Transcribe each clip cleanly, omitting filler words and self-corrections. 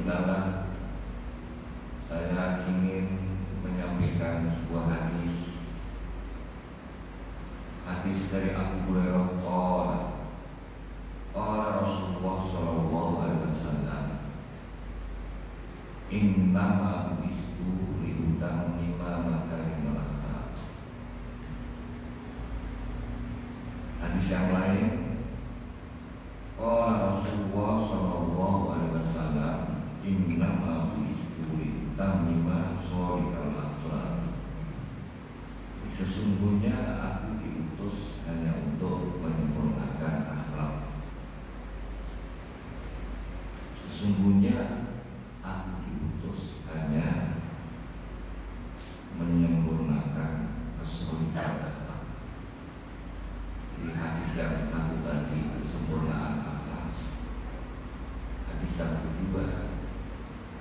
Bismillah, saya ingin menyampaikan sebuah hadis dari Abu Hurairah qala Rasulullah sallallahu alaihi wasallam, innama bu'istu liutammima makarimal akhlaq. Hadis yang lain, qala Rasulullah sallallahu alaihi wasallam, innama bu'istu liutammima shalikal akhlaq. Sesungguhnya aku diutus hanya untuk menyempurnakan akhlak. Sesungguhnya aku diutus hanya menyempurnakan kesulitan akhlak. Jadi hadis yang satu tadi kesempurnaan akhlak, hadis yang kedua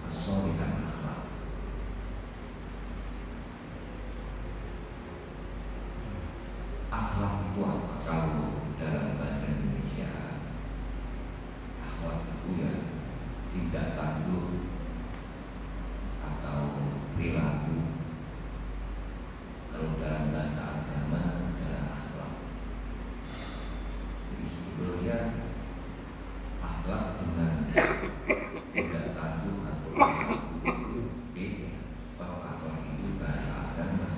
kesulitan akhlak. Akhlak itu apa? Kalau dalam bahasa Indonesia, akhlak itu ya tidak tanduk atau perilaku. Kalau dalam bahasa agama adalah akhlak. Jadi sebetulnya akhlak dengan tidak tanduk atau perilaku itu beda. Sebab akhlak itu bahasa agama.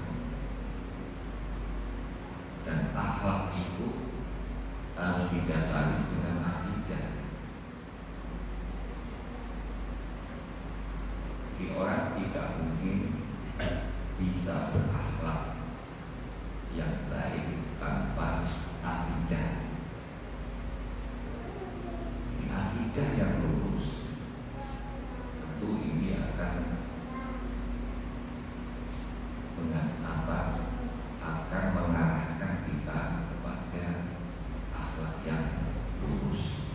Dan akhlak itu harus didasari dengan akidah. Jadi orang tidak mungkin bisa berakhlak yang baik tanpa akidah. Jadi akidah yang lurus tentu ini akan akan mengarahkan kita kepada akhlak yang lurus.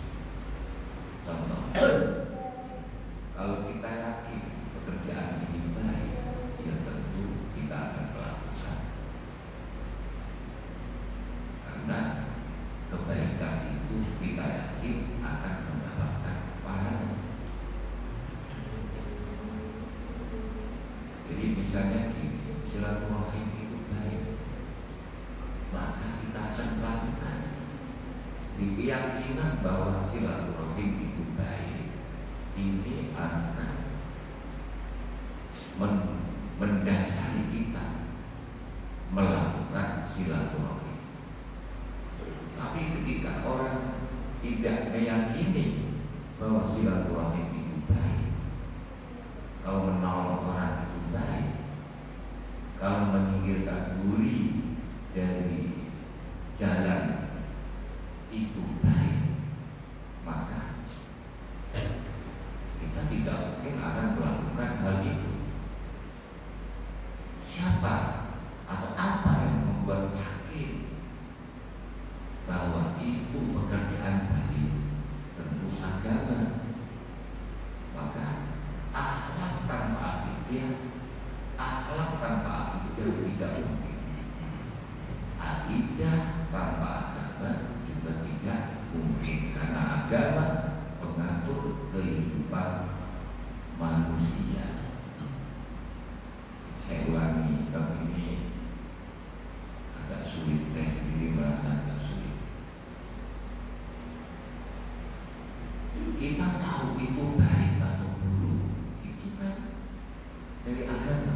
Contoh, kalau kita yakin pekerjaan ini baik, ya tentu kita akan melakukan, karena kebaikan itu kita yakin akan mendapatkan pahala. Jadi misalnya gini, silaturahim itu baik, maka kita akan melakukan. Di keyakinan bahwa silaturahim itu baik, ini akan mendasari kita melakukan silaturahim. Tapi ketika orang tidak meyakini bahwa silaturahim itu baik, kalau menolong orang itu baik, kalau menyingkirkan duri dari jalan itu baik, maka kita tidak mungkin akan melakukan hal itu. Siapa atau apa yang membuat yakin bahwa itu pekerjaan baik? Tentu agama. Maka akhlak tanpa akidah, akhlak tanpa akidah tidak mungkin. Akidah tanpa agama juga tidak mungkin, karena agama mengatur kehidupan manusia. Saya ulangi, bab ini agak sulit, saya sendiri merasa agak sulit. Kita tahu itu baik atau buruk, itu kan dari agama.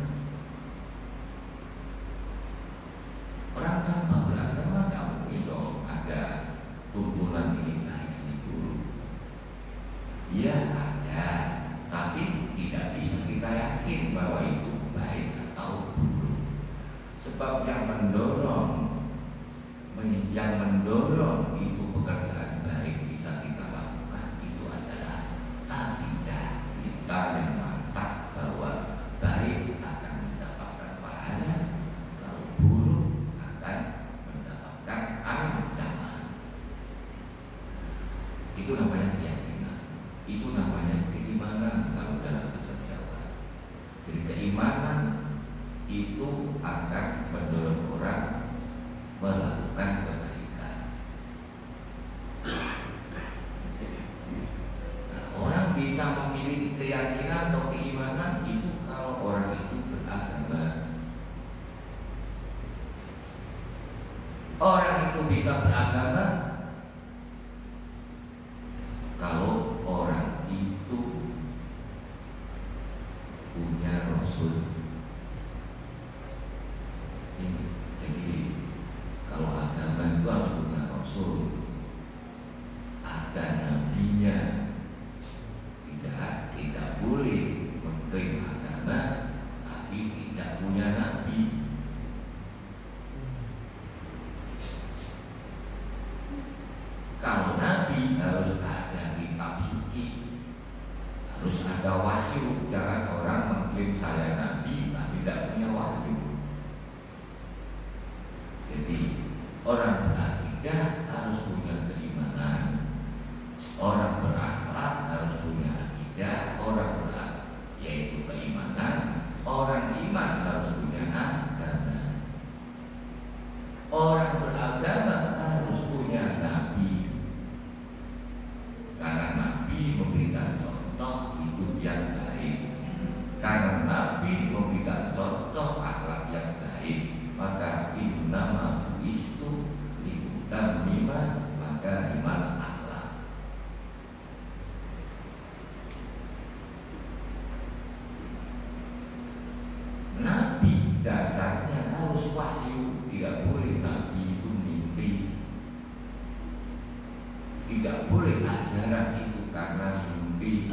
Orang tanpa beragama tidak mungkin dong ada tuntunan ini baik ini buruk. Ya ada, tapi tidak bisa kita yakin bahwa itu baik atau buruk. Sebab yang mendorong itu pekerjaan baik bisa kita lakukan itu adalah akidah kita yang mantap bahwa baik akan mendapatkan pahala, kalau buruk akan mendapatkan ancaman. Itu namanya keyakinan. Itu namanya keimanan kalau dalam bahasa Jawa. Jadi keimanan itu akan mendorong orang melakukan kebaikan. Nah, orang bisa memiliki keyakinan ada wahyu. Jangan orang mengklaim saya nabi tapi tidak punya wahyu. Jadi orang berakidah harus punya keimanan, orang berakhlak harus punya akidah, yaitu keimanan. Orang iman harus punya agama. Orang beragama harus punya nabi, karena nabi memberikan contoh hidup yang baik. Karena nabi memberikan contoh akhlak yang baik, maka innama bu'istu litammima makarimal akhlak. Nabi dasarnya harus wahyu. Tidak boleh nabi itu mimpi. Tidak boleh ajaran itu karena mimpi.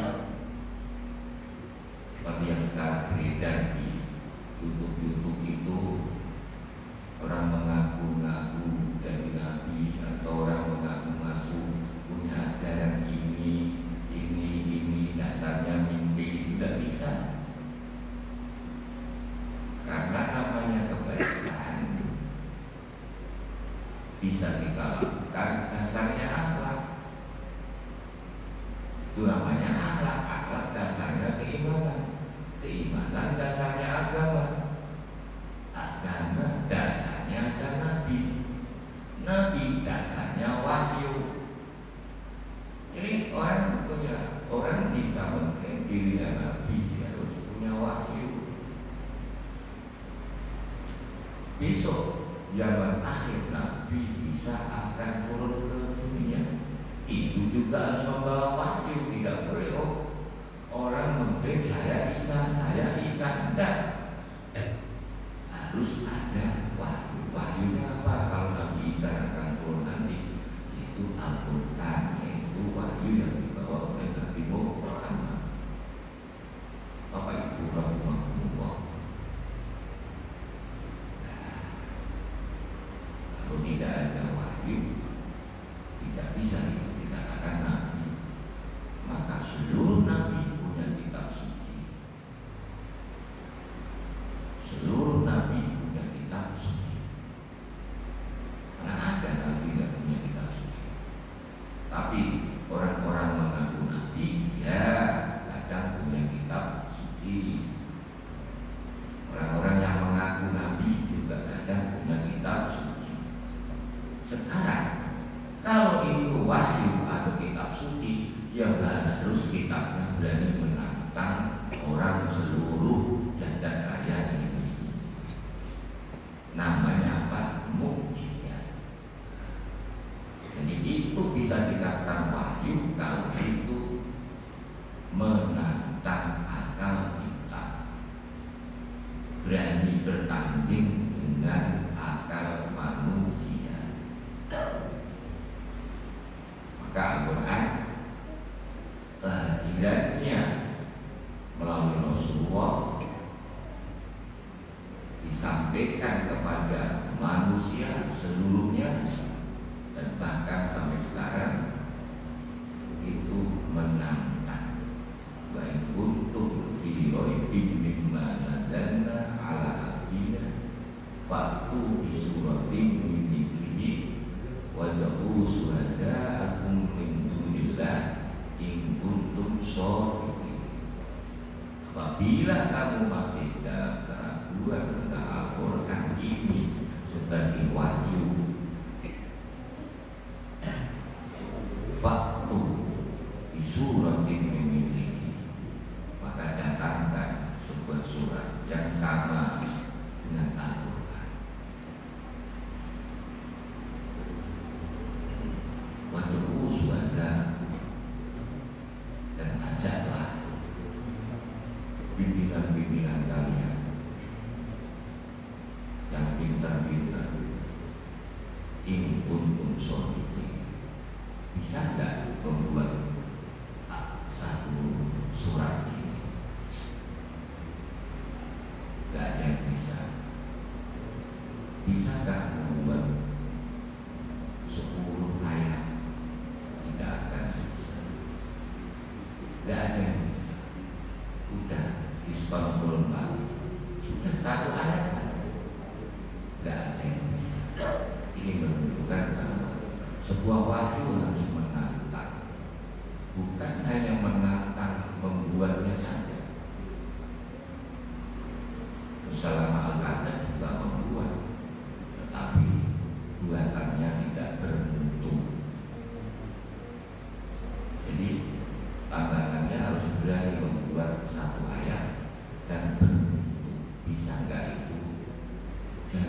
Seperti yang sekarang beredar di YouTube itu, orang mengaku-ngaku dari nabi, atau orang mengaku-ngaku punya ajaran ini dasarnya mimpi. Tidak bisa, karena namanya kebaikan bisa kita lakukan dasarnya akhlak. Itu namanya akhlak. Akhlak dasarnya keimanan. Keimanan dasarnya agama. Agama dasarnya ada nabi. Nabi dasarnya wahyu. Jadi orang bisa mengklaim dirinya nabi harus punya wahyu. Besok zaman akhir nabi bisa akan turun ke dunia. Itu juga harus membawa wahyu. Tidak boleh orang mengklaim saya Isa. Tidak. Harus ada wahyu. Wahyunya apa? Kalau Nabi Isa akan turun nanti, itu Al-Quran, yaitu wahyu yang dibawa oleh Nabi Muhammad. Bapak Ibu rahimahumullah. Kalau tidak ada wahyu, tidak bisa dikatakan nabi. Maka seluruh nabi punya kitab suci. Seluruh nabi punya kitab suci. Karena ada nabi yang punya kitab suci. Tapi orang-orang mengaku nabi, ya kadang punya kitab suci. Orang-orang yang mengaku nabi juga kadang punya kitab suci. Sekarang kalau itu wahyu atau kitab suci, ya harus kitabnya berani menantang orang seluruh jagat raya ini. Namanya apa? Mukjizat. Jadi itu bisa dikatakan wahyu kalau itu menantang akal kita, berani bertanding dengan akal manusia. Maka Al-Quran kehadirannya melalui Rasulullah disampaikan kepada manusia seluruhnya, dan bahkan sampai sekarang itu menantang. Wa in kuntum fi raibin mimma nazzalna ala abdina fa'tu bi suratin min mithlihi wad'u syuhada'akum min dunillah in kuntum shadiqin. Apabila kamu masih dalam keraguan tentang Al-Quran ini sebagai wahyu, faktu di surat ini, maka datangkan sebuah surat yang sama dengan Al-Quran. Wad'u syuhada'akum, dan ajaklah pimpinan-pimpinan kalian yang pintar-pintar, in kuntum shadiqin. Bisa nggak membuat satu surat ini? Nggak ada yang bisa. Bisakah membuat 10 ayat? Tidak akan bisa. Nggak ada yang bisa.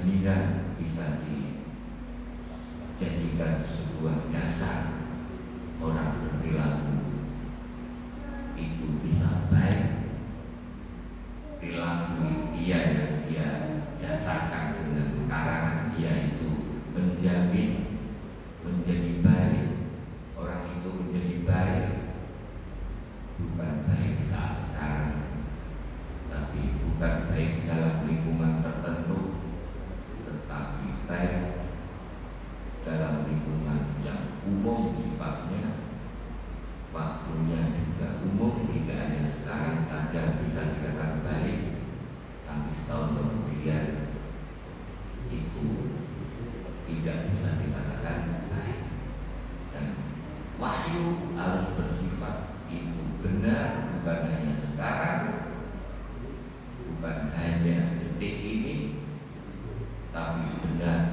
jaminan bisa dijadikan sebuah dasar orang berperilaku itu bisa baik. Perilaku dia yang dia dasarkan dengan karangan dia itu menjamin menjadi baik, orang itu menjadi baik, bukan baik saat sekarang, tapi bukan baik dalam lingkungan tertentu, tetapi baik dalam lingkungan yang umum sifatnya, waktunya juga umum, tidak hanya sekarang saja bisa dikatakan baik, tapi setahun kemudian itu tidak bisa dikatakan baik. Dan wahyu harus bersifat itu benar, bukan hanya sekarang, bukan hanya detik ini, tapi benar